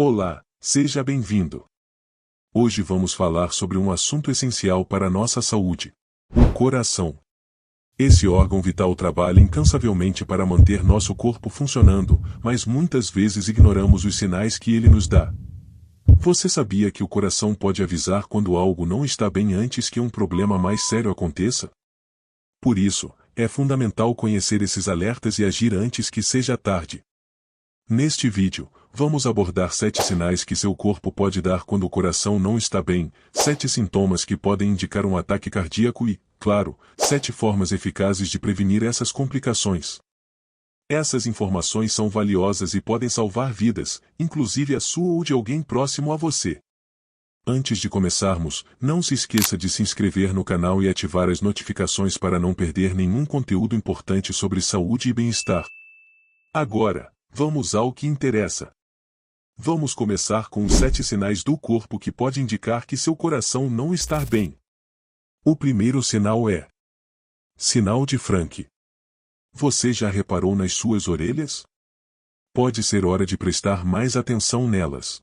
Olá, seja bem-vindo. Hoje vamos falar sobre um assunto essencial para a nossa saúde: o coração. Esse órgão vital trabalha incansavelmente para manter nosso corpo funcionando, mas muitas vezes ignoramos os sinais que ele nos dá. Você sabia que o coração pode avisar quando algo não está bem antes que um problema mais sério aconteça? Por isso, é fundamental conhecer esses alertas e agir antes que seja tarde. Neste vídeo, vamos abordar 7 sinais que seu corpo pode dar quando o coração não está bem, 7 sintomas que podem indicar um ataque cardíaco e, claro, 7 formas eficazes de prevenir essas complicações. Essas informações são valiosas e podem salvar vidas, inclusive a sua ou de alguém próximo a você. Antes de começarmos, não se esqueça de se inscrever no canal e ativar as notificações para não perder nenhum conteúdo importante sobre saúde e bem-estar. Agora, vamos ao que interessa. Vamos começar com os 7 sinais do corpo que podem indicar que seu coração não está bem. O primeiro sinal é sinal de Frank. Você já reparou nas suas orelhas? Pode ser hora de prestar mais atenção nelas.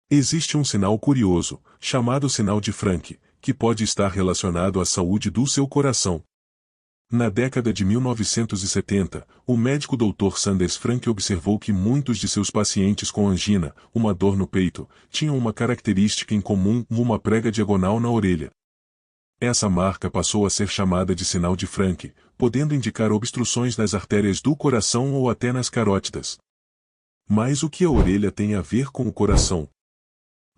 Existe um sinal curioso, chamado sinal de Frank, que pode estar relacionado à saúde do seu coração. Na década de 1970, o médico Dr. Sanders Frank observou que muitos de seus pacientes com angina, uma dor no peito, tinham uma característica em comum: uma prega diagonal na orelha. Essa marca passou a ser chamada de sinal de Frank, podendo indicar obstruções nas artérias do coração ou até nas carótidas. Mas o que a orelha tem a ver com o coração?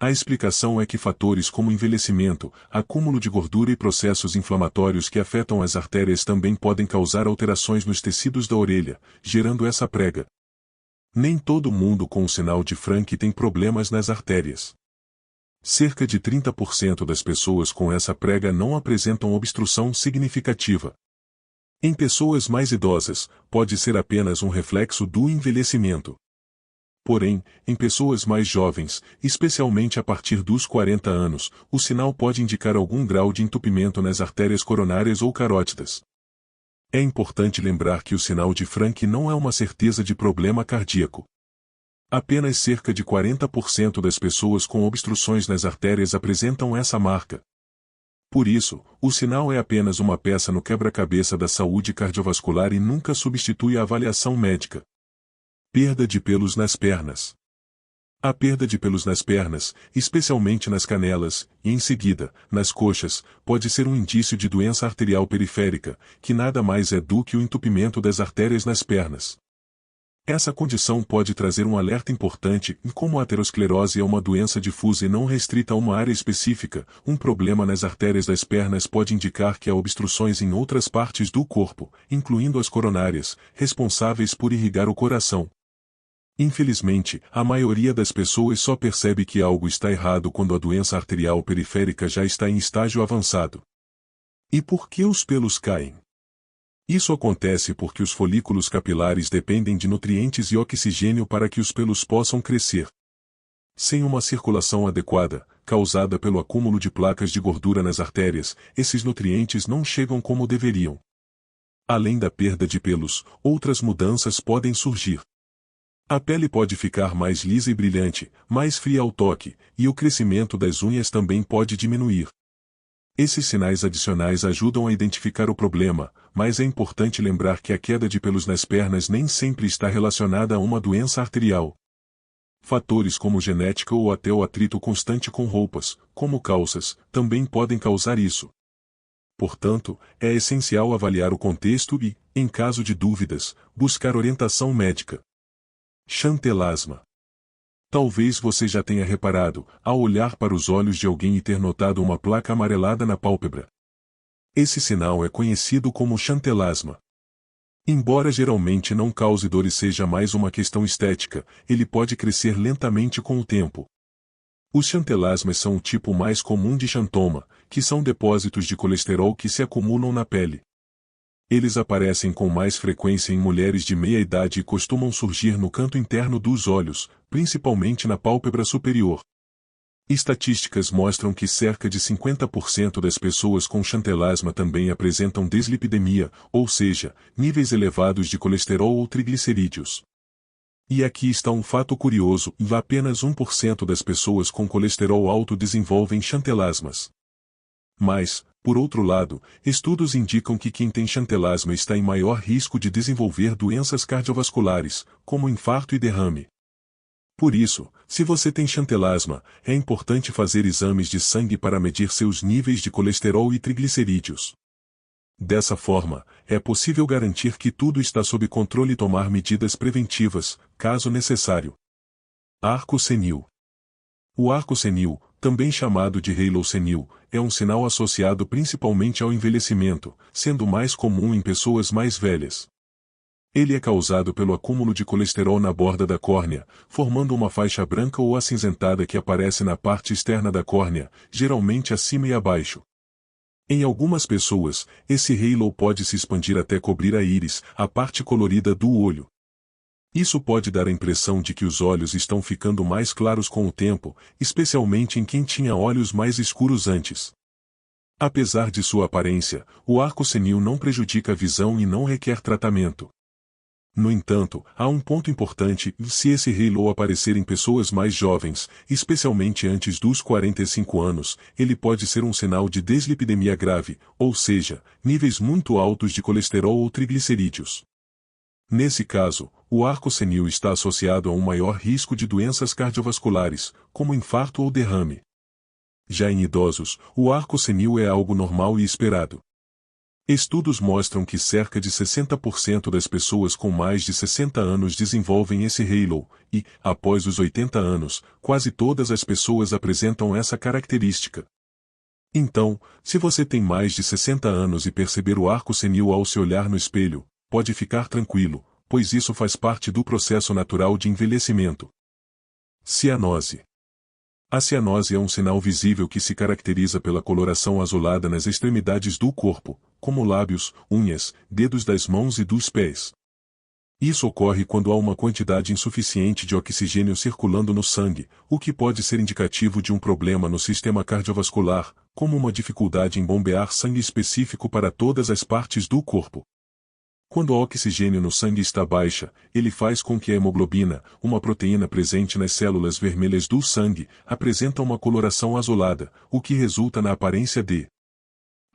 A explicação é que fatores como envelhecimento, acúmulo de gordura e processos inflamatórios que afetam as artérias também podem causar alterações nos tecidos da orelha, gerando essa prega. Nem todo mundo com o sinal de Frank tem problemas nas artérias. Cerca de 30% das pessoas com essa prega não apresentam obstrução significativa. Em pessoas mais idosas, pode ser apenas um reflexo do envelhecimento. Porém, em pessoas mais jovens, especialmente a partir dos 40 anos, o sinal pode indicar algum grau de entupimento nas artérias coronárias ou carótidas. É importante lembrar que o sinal de Frank não é uma certeza de problema cardíaco. Apenas cerca de 40% das pessoas com obstruções nas artérias apresentam essa marca. Por isso, o sinal é apenas uma peça no quebra-cabeça da saúde cardiovascular e nunca substitui a avaliação médica. Perda de pelos nas pernas. A perda de pelos nas pernas, especialmente nas canelas, e em seguida, nas coxas, pode ser um indício de doença arterial periférica, que nada mais é do que o entupimento das artérias nas pernas. Essa condição pode trazer um alerta importante em como a aterosclerose é uma doença difusa e não restrita a uma área específica. Um problema nas artérias das pernas pode indicar que há obstruções em outras partes do corpo, incluindo as coronárias, responsáveis por irrigar o coração. Infelizmente, a maioria das pessoas só percebe que algo está errado quando a doença arterial periférica já está em estágio avançado. E por que os pelos caem? Isso acontece porque os folículos capilares dependem de nutrientes e oxigênio para que os pelos possam crescer. Sem uma circulação adequada, causada pelo acúmulo de placas de gordura nas artérias, esses nutrientes não chegam como deveriam. Além da perda de pelos, outras mudanças podem surgir. A pele pode ficar mais lisa e brilhante, mais fria ao toque, e o crescimento das unhas também pode diminuir. Esses sinais adicionais ajudam a identificar o problema, mas é importante lembrar que a queda de pelos nas pernas nem sempre está relacionada a uma doença arterial. Fatores como genética ou até o atrito constante com roupas, como calças, também podem causar isso. Portanto, é essencial avaliar o contexto e, em caso de dúvidas, buscar orientação médica. Chantelasma. Talvez você já tenha reparado, ao olhar para os olhos de alguém e ter notado uma placa amarelada na pálpebra. Esse sinal é conhecido como chantelasma. Embora geralmente não cause dor e seja mais uma questão estética, ele pode crescer lentamente com o tempo. Os chantelasmas são o tipo mais comum de xantoma, que são depósitos de colesterol que se acumulam na pele. Eles aparecem com mais frequência em mulheres de meia idade e costumam surgir no canto interno dos olhos, principalmente na pálpebra superior. Estatísticas mostram que cerca de 50% das pessoas com chantelasma também apresentam dislipidemia, ou seja, níveis elevados de colesterol ou triglicerídeos. E aqui está um fato curioso: apenas 1% das pessoas com colesterol alto desenvolvem chantelasmas. Mas, por outro lado, estudos indicam que quem tem chantelasma está em maior risco de desenvolver doenças cardiovasculares, como infarto e derrame. Por isso, se você tem chantelasma, é importante fazer exames de sangue para medir seus níveis de colesterol e triglicerídeos. Dessa forma, é possível garantir que tudo está sob controle e tomar medidas preventivas, caso necessário. Arco senil. O arco senil, também chamado de halo senil, é um sinal associado principalmente ao envelhecimento, sendo mais comum em pessoas mais velhas. Ele é causado pelo acúmulo de colesterol na borda da córnea, formando uma faixa branca ou acinzentada que aparece na parte externa da córnea, geralmente acima e abaixo. Em algumas pessoas, esse halo pode se expandir até cobrir a íris, a parte colorida do olho. Isso pode dar a impressão de que os olhos estão ficando mais claros com o tempo, especialmente em quem tinha olhos mais escuros antes. Apesar de sua aparência, o arco senil não prejudica a visão e não requer tratamento. No entanto, há um ponto importante: se esse halo aparecer em pessoas mais jovens, especialmente antes dos 45 anos, ele pode ser um sinal de dislipidemia grave, ou seja, níveis muito altos de colesterol ou triglicerídeos. Nesse caso, o arco senil está associado a um maior risco de doenças cardiovasculares, como infarto ou derrame. Já em idosos, o arco senil é algo normal e esperado. Estudos mostram que cerca de 60% das pessoas com mais de 60 anos desenvolvem esse halo, e, após os 80 anos, quase todas as pessoas apresentam essa característica. Então, se você tem mais de 60 anos e perceber o arco senil ao se olhar no espelho, pode ficar tranquilo, pois isso faz parte do processo natural de envelhecimento. Cianose. A cianose é um sinal visível que se caracteriza pela coloração azulada nas extremidades do corpo, como lábios, unhas, dedos das mãos e dos pés. Isso ocorre quando há uma quantidade insuficiente de oxigênio circulando no sangue, o que pode ser indicativo de um problema no sistema cardiovascular, como uma dificuldade em bombear sangue específico para todas as partes do corpo. Quando o oxigênio no sangue está baixa, ele faz com que a hemoglobina, uma proteína presente nas células vermelhas do sangue, apresente uma coloração azulada, o que resulta na aparência de.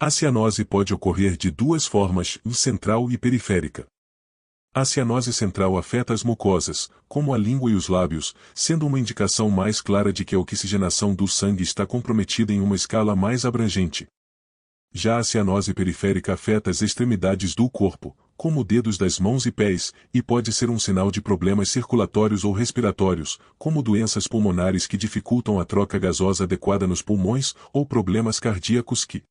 A cianose pode ocorrer de duas formas, central e periférica. A cianose central afeta as mucosas, como a língua e os lábios, sendo uma indicação mais clara de que a oxigenação do sangue está comprometida em uma escala mais abrangente. Já a cianose periférica afeta as extremidades do corpo, como dedos das mãos e pés, e pode ser um sinal de problemas circulatórios ou respiratórios, como doenças pulmonares que dificultam a troca gasosa adequada nos pulmões, ou problemas cardíacos que.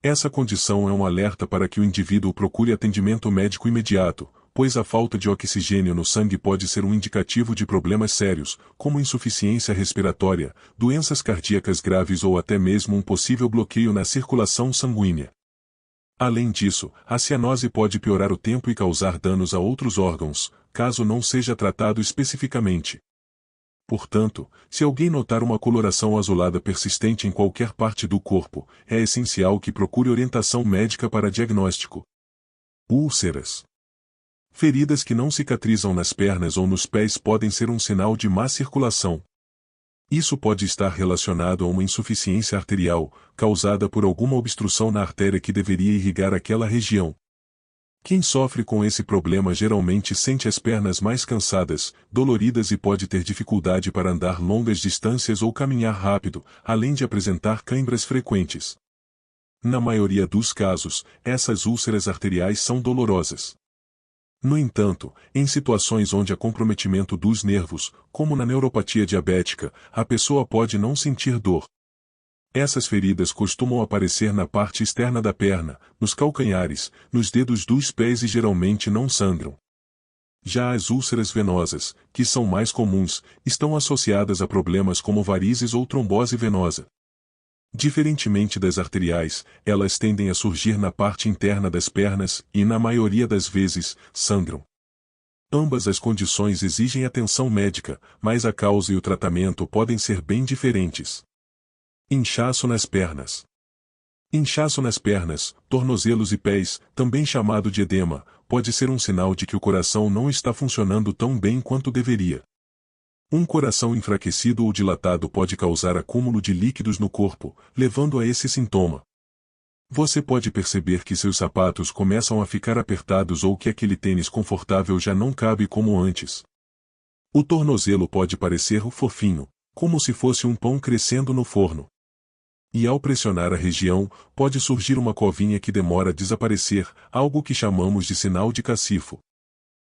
Essa condição é um alerta para que o indivíduo procure atendimento médico imediato, pois a falta de oxigênio no sangue pode ser um indicativo de problemas sérios, como insuficiência respiratória, doenças cardíacas graves ou até mesmo um possível bloqueio na circulação sanguínea. Além disso, a cianose pode piorar o tempo e causar danos a outros órgãos, caso não seja tratado especificamente. Portanto, se alguém notar uma coloração azulada persistente em qualquer parte do corpo, é essencial que procure orientação médica para diagnóstico. Úlceras. Feridas que não cicatrizam nas pernas ou nos pés podem ser um sinal de má circulação. Isso pode estar relacionado a uma insuficiência arterial, causada por alguma obstrução na artéria que deveria irrigar aquela região. Quem sofre com esse problema geralmente sente as pernas mais cansadas, doloridas e pode ter dificuldade para andar longas distâncias ou caminhar rápido, além de apresentar câimbras frequentes. Na maioria dos casos, essas úlceras arteriais são dolorosas. No entanto, em situações onde há comprometimento dos nervos, como na neuropatia diabética, a pessoa pode não sentir dor. Essas feridas costumam aparecer na parte externa da perna, nos calcanhares, nos dedos dos pés e geralmente não sangram. Já as úlceras venosas, que são mais comuns, estão associadas a problemas como varizes ou trombose venosa. Diferentemente das arteriais, elas tendem a surgir na parte interna das pernas e, na maioria das vezes, sangram. Ambas as condições exigem atenção médica, mas a causa e o tratamento podem ser bem diferentes. Inchaço nas pernas. Inchaço nas pernas, tornozelos e pés, também chamado de edema, pode ser um sinal de que o coração não está funcionando tão bem quanto deveria. Um coração enfraquecido ou dilatado pode causar acúmulo de líquidos no corpo, levando a esse sintoma. Você pode perceber que seus sapatos começam a ficar apertados ou que aquele tênis confortável já não cabe como antes. O tornozelo pode parecer fofinho, como se fosse um pão crescendo no forno. E ao pressionar a região, pode surgir uma covinha que demora a desaparecer, algo que chamamos de sinal de cacifo.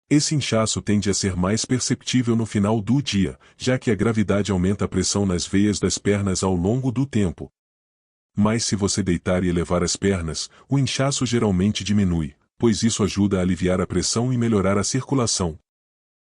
Esse inchaço tende a ser mais perceptível no final do dia, já que a gravidade aumenta a pressão nas veias das pernas ao longo do tempo. Mas se você deitar e elevar as pernas, o inchaço geralmente diminui, pois isso ajuda a aliviar a pressão e melhorar a circulação.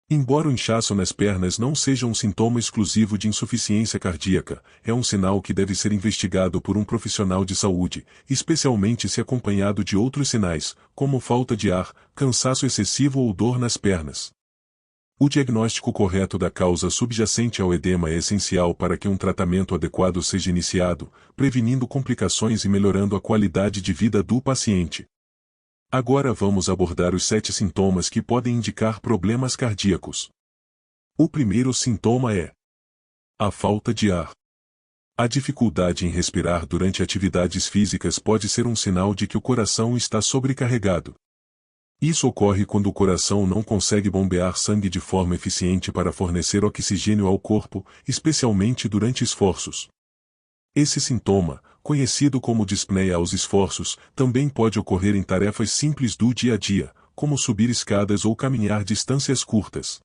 Embora o inchaço nas pernas não seja um sintoma exclusivo de insuficiência cardíaca, é um sinal que deve ser investigado por um profissional de saúde, especialmente se acompanhado de outros sinais, como falta de ar, cansaço excessivo ou dor nas pernas. O diagnóstico correto da causa subjacente ao edema é essencial para que um tratamento adequado seja iniciado, prevenindo complicações e melhorando a qualidade de vida do paciente. Agora vamos abordar os 7 sintomas que podem indicar problemas cardíacos. O primeiro sintoma é a falta de ar. A dificuldade em respirar durante atividades físicas pode ser um sinal de que o coração está sobrecarregado. Isso ocorre quando o coração não consegue bombear sangue de forma eficiente para fornecer oxigênio ao corpo, especialmente durante esforços. Esse sintoma, conhecido como dispneia aos esforços, também pode ocorrer em tarefas simples do dia a dia, como subir escadas ou caminhar distâncias curtas.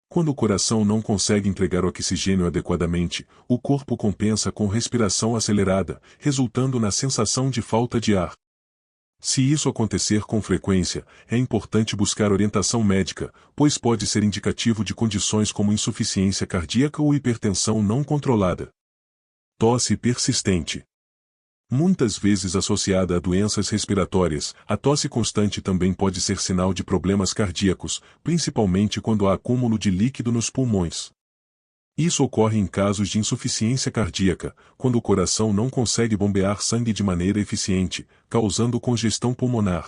Quando o coração não consegue entregar oxigênio adequadamente, o corpo compensa com respiração acelerada, resultando na sensação de falta de ar. Se isso acontecer com frequência, é importante buscar orientação médica, pois pode ser indicativo de condições como insuficiência cardíaca ou hipertensão não controlada. Tosse persistente. Muitas vezes associada a doenças respiratórias, a tosse constante também pode ser sinal de problemas cardíacos, principalmente quando há acúmulo de líquido nos pulmões. Isso ocorre em casos de insuficiência cardíaca, quando o coração não consegue bombear sangue de maneira eficiente, causando congestão pulmonar.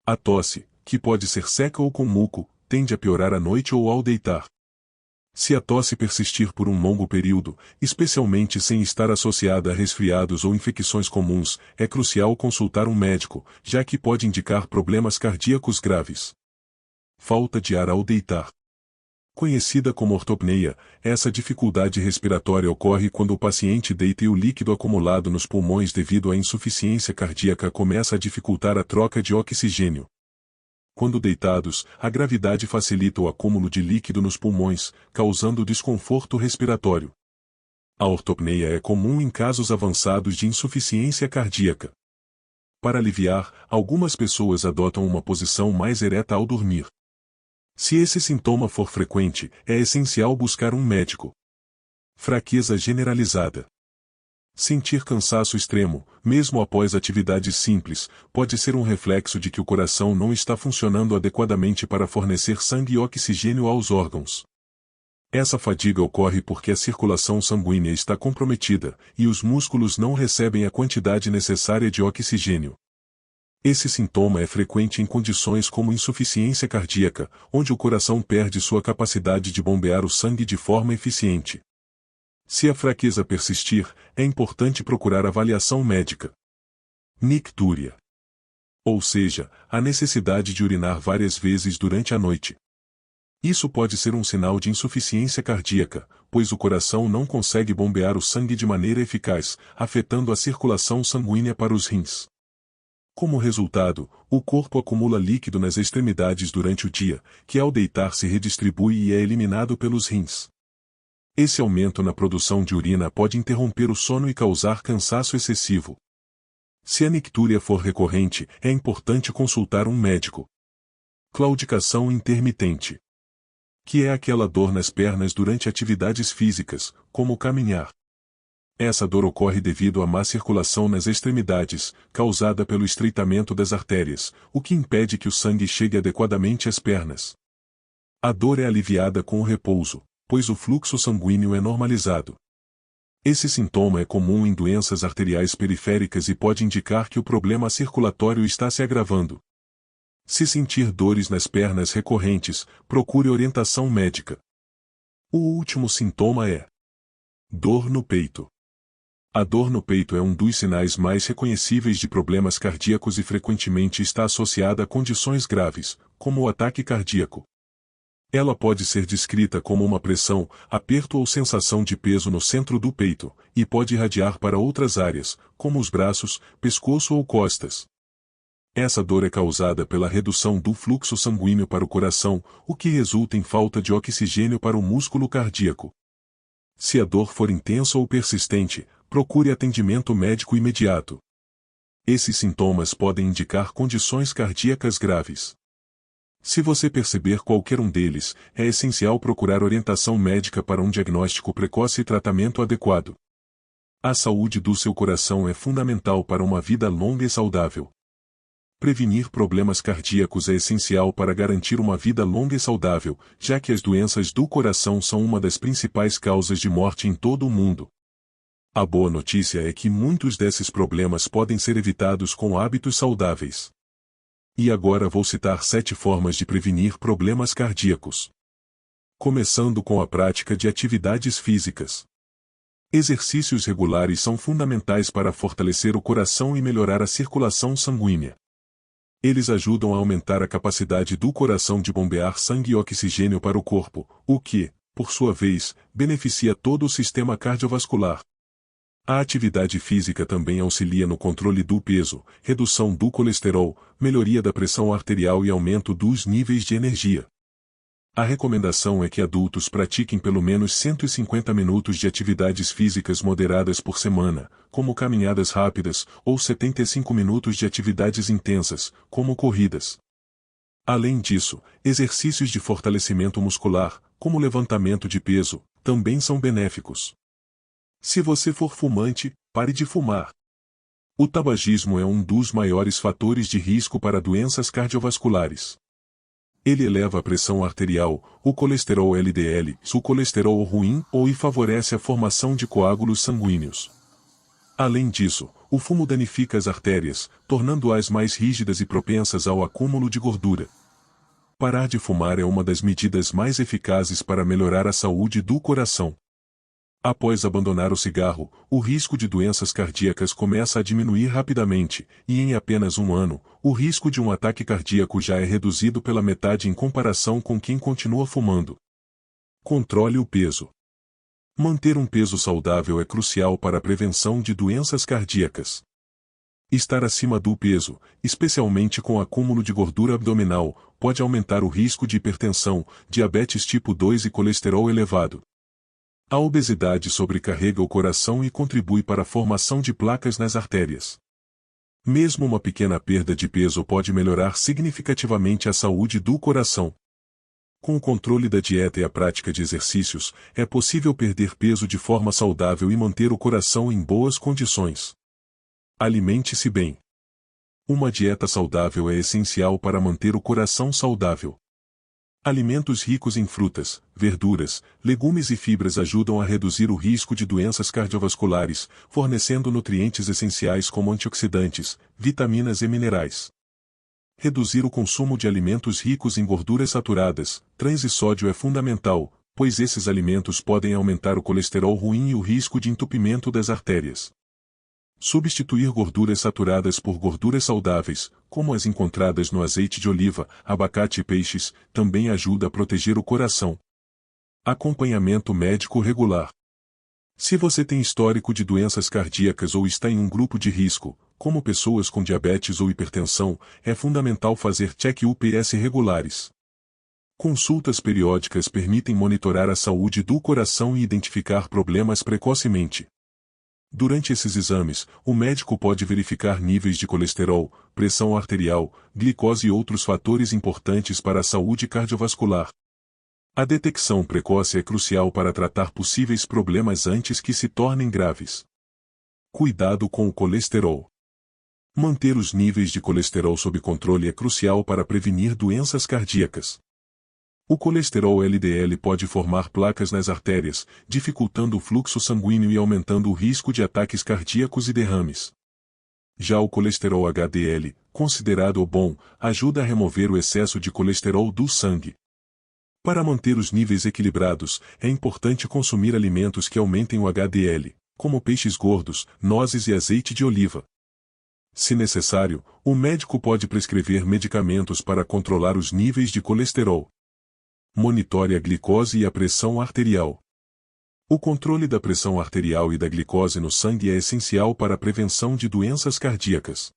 A tosse, que pode ser seca ou com muco, tende a piorar à noite ou ao deitar. Se a tosse persistir por um longo período, especialmente sem estar associada a resfriados ou infecções comuns, é crucial consultar um médico, já que pode indicar problemas cardíacos graves. Falta de ar ao deitar. Conhecida como ortopneia, essa dificuldade respiratória ocorre quando o paciente deita e o líquido acumulado nos pulmões devido à insuficiência cardíaca começa a dificultar a troca de oxigênio. Quando deitados, a gravidade facilita o acúmulo de líquido nos pulmões, causando desconforto respiratório. A ortopneia é comum em casos avançados de insuficiência cardíaca. Para aliviar, algumas pessoas adotam uma posição mais ereta ao dormir. Se esse sintoma for frequente, é essencial buscar um médico. Fraqueza generalizada. Sentir cansaço extremo, mesmo após atividades simples, pode ser um reflexo de que o coração não está funcionando adequadamente para fornecer sangue e oxigênio aos órgãos. Essa fadiga ocorre porque a circulação sanguínea está comprometida, e os músculos não recebem a quantidade necessária de oxigênio. Esse sintoma é frequente em condições como insuficiência cardíaca, onde o coração perde sua capacidade de bombear o sangue de forma eficiente. Se a fraqueza persistir, é importante procurar avaliação médica. Nictúria. Ou seja, a necessidade de urinar várias vezes durante a noite. Isso pode ser um sinal de insuficiência cardíaca, pois o coração não consegue bombear o sangue de maneira eficaz, afetando a circulação sanguínea para os rins. Como resultado, o corpo acumula líquido nas extremidades durante o dia, que ao deitar se redistribui e é eliminado pelos rins. Esse aumento na produção de urina pode interromper o sono e causar cansaço excessivo. Se a nictúria for recorrente, é importante consultar um médico. Claudicação intermitente. Que é aquela dor nas pernas durante atividades físicas, como caminhar. Essa dor ocorre devido à má circulação nas extremidades, causada pelo estreitamento das artérias, o que impede que o sangue chegue adequadamente às pernas. A dor é aliviada com o repouso, pois o fluxo sanguíneo é normalizado. Esse sintoma é comum em doenças arteriais periféricas e pode indicar que o problema circulatório está se agravando. Se sentir dores nas pernas recorrentes, procure orientação médica. O último sintoma é dor no peito. A dor no peito é um dos sinais mais reconhecíveis de problemas cardíacos e frequentemente está associada a condições graves, como o ataque cardíaco. Ela pode ser descrita como uma pressão, aperto ou sensação de peso no centro do peito, e pode irradiar para outras áreas, como os braços, pescoço ou costas. Essa dor é causada pela redução do fluxo sanguíneo para o coração, o que resulta em falta de oxigênio para o músculo cardíaco. Se a dor for intensa ou persistente, procure atendimento médico imediato. Esses sintomas podem indicar condições cardíacas graves. Se você perceber qualquer um deles, é essencial procurar orientação médica para um diagnóstico precoce e tratamento adequado. A saúde do seu coração é fundamental para uma vida longa e saudável. Prevenir problemas cardíacos é essencial para garantir uma vida longa e saudável, já que as doenças do coração são uma das principais causas de morte em todo o mundo. A boa notícia é que muitos desses problemas podem ser evitados com hábitos saudáveis. E agora vou citar 7 formas de prevenir problemas cardíacos. Começando com a prática de atividades físicas. Exercícios regulares são fundamentais para fortalecer o coração e melhorar a circulação sanguínea. Eles ajudam a aumentar a capacidade do coração de bombear sangue e oxigênio para o corpo, o que, por sua vez, beneficia todo o sistema cardiovascular. A atividade física também auxilia no controle do peso, redução do colesterol, melhoria da pressão arterial e aumento dos níveis de energia. A recomendação é que adultos pratiquem pelo menos 150 minutos de atividades físicas moderadas por semana, como caminhadas rápidas, ou 75 minutos de atividades intensas, como corridas. Além disso, exercícios de fortalecimento muscular, como levantamento de peso, também são benéficos. Se você for fumante, pare de fumar. O tabagismo é um dos maiores fatores de risco para doenças cardiovasculares. Ele eleva a pressão arterial, o colesterol LDL, o colesterol ruim e favorece a formação de coágulos sanguíneos. Além disso, o fumo danifica as artérias, tornando-as mais rígidas e propensas ao acúmulo de gordura. Parar de fumar é uma das medidas mais eficazes para melhorar a saúde do coração. Após abandonar o cigarro, o risco de doenças cardíacas começa a diminuir rapidamente, e em apenas um ano, o risco de um ataque cardíaco já é reduzido pela metade em comparação com quem continua fumando. Controle o peso. Manter um peso saudável é crucial para a prevenção de doenças cardíacas. Estar acima do peso, especialmente com acúmulo de gordura abdominal, pode aumentar o risco de hipertensão, diabetes tipo 2 e colesterol elevado. A obesidade sobrecarrega o coração e contribui para a formação de placas nas artérias. Mesmo uma pequena perda de peso pode melhorar significativamente a saúde do coração. Com o controle da dieta e a prática de exercícios, é possível perder peso de forma saudável e manter o coração em boas condições. Alimente-se bem. Uma dieta saudável é essencial para manter o coração saudável. Alimentos ricos em frutas, verduras, legumes e fibras ajudam a reduzir o risco de doenças cardiovasculares, fornecendo nutrientes essenciais como antioxidantes, vitaminas e minerais. Reduzir o consumo de alimentos ricos em gorduras saturadas, trans e sódio é fundamental, pois esses alimentos podem aumentar o colesterol ruim e o risco de entupimento das artérias. Substituir gorduras saturadas por gorduras saudáveis, como as encontradas no azeite de oliva, abacate e peixes, também ajuda a proteger o coração. Acompanhamento médico regular. Se você tem histórico de doenças cardíacas ou está em um grupo de risco, como pessoas com diabetes ou hipertensão, é fundamental fazer check-ups regulares. Consultas periódicas permitem monitorar a saúde do coração e identificar problemas precocemente. Durante esses exames, o médico pode verificar níveis de colesterol, pressão arterial, glicose e outros fatores importantes para a saúde cardiovascular. A detecção precoce é crucial para tratar possíveis problemas antes que se tornem graves. Cuidado com o colesterol. Manter os níveis de colesterol sob controle é crucial para prevenir doenças cardíacas. O colesterol LDL pode formar placas nas artérias, dificultando o fluxo sanguíneo e aumentando o risco de ataques cardíacos e derrames. Já o colesterol HDL, considerado o bom, ajuda a remover o excesso de colesterol do sangue. Para manter os níveis equilibrados, é importante consumir alimentos que aumentem o HDL, como peixes gordos, nozes e azeite de oliva. Se necessário, o médico pode prescrever medicamentos para controlar os níveis de colesterol. Monitore a glicose e a pressão arterial. O controle da pressão arterial e da glicose no sangue é essencial para a prevenção de doenças cardíacas.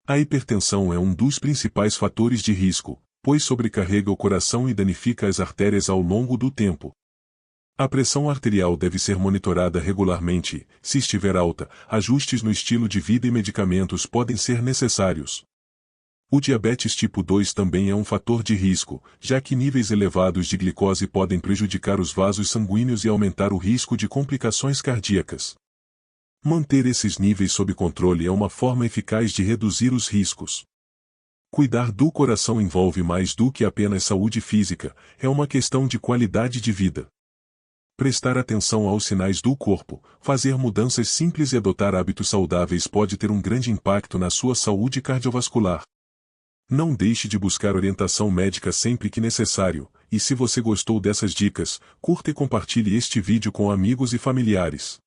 A hipertensão é um dos principais fatores de risco, pois sobrecarrega o coração e danifica as artérias ao longo do tempo. A pressão arterial deve ser monitorada regularmente. Se estiver alta, ajustes no estilo de vida e medicamentos podem ser necessários. O diabetes tipo 2 também é um fator de risco, já que níveis elevados de glicose podem prejudicar os vasos sanguíneos e aumentar o risco de complicações cardíacas. Manter esses níveis sob controle é uma forma eficaz de reduzir os riscos. Cuidar do coração envolve mais do que apenas saúde física, é uma questão de qualidade de vida. Prestar atenção aos sinais do corpo, fazer mudanças simples e adotar hábitos saudáveis pode ter um grande impacto na sua saúde cardiovascular. Não deixe de buscar orientação médica sempre que necessário, e se você gostou dessas dicas, curta e compartilhe este vídeo com amigos e familiares.